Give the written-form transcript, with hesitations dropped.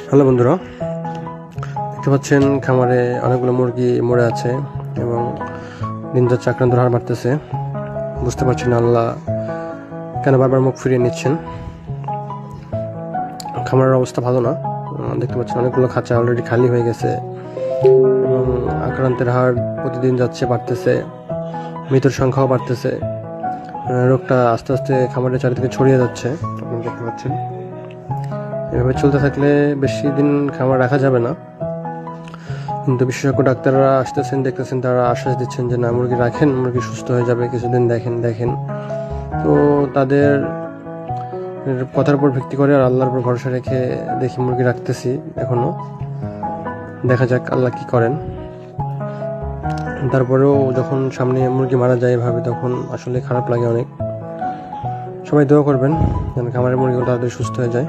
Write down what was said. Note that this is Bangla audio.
হ্যালো বন্ধুরা, দেখতে পাচ্ছেন খামারে অনেকগুলো মুরগি মরে আছে এবং দিন যাচ্ছে আক্রান্তর হার বাড়তেছে। বুঝতে পারছেন আল্লাহ কেন বারবার মুখ ফিরিয়ে নিচ্ছেন। খামারের অবস্থা ভালো না। দেখতে পাচ্ছেন অনেকগুলো খাঁচা অলরেডি খালি হয়ে গেছে এবং আক্রান্তের হার প্রতিদিন যাচ্ছে বাড়তেছে, মৃতের সংখ্যাও বাড়তেছে। রোগটা আস্তে আস্তে খামারের চারিদিকে ছড়িয়ে যাচ্ছে, আপনারা দেখতে পাচ্ছেন। এভাবে চলতে থাকলে বেশি দিন খামার রাখা যাবে না, কিন্তু বিশেষজ্ঞ ডাক্তাররা আসতেছেন, দেখতেছেন, তারা আশ্বাস দিচ্ছেন যে না, মুরগি রাখেন, মুরগি সুস্থ হয়ে যাবে, কিছুদিন দেখেন। তো তাদের কথার উপর ভিত্তি করে আর আল্লাহর উপর ভরসা রেখে দেখি মুরগি রাখতেছি এখনো। দেখা যাক আল্লাহ কি করেন। তারপরেও যখন সামনে মুরগি মারা যায় এভাবে, তখন আসলে খারাপ লাগে অনেক। সবাই দোয়া করবেন যেন খামারের মুরগিগুলো তাড়াতাড়ি সুস্থ হয়ে যায়।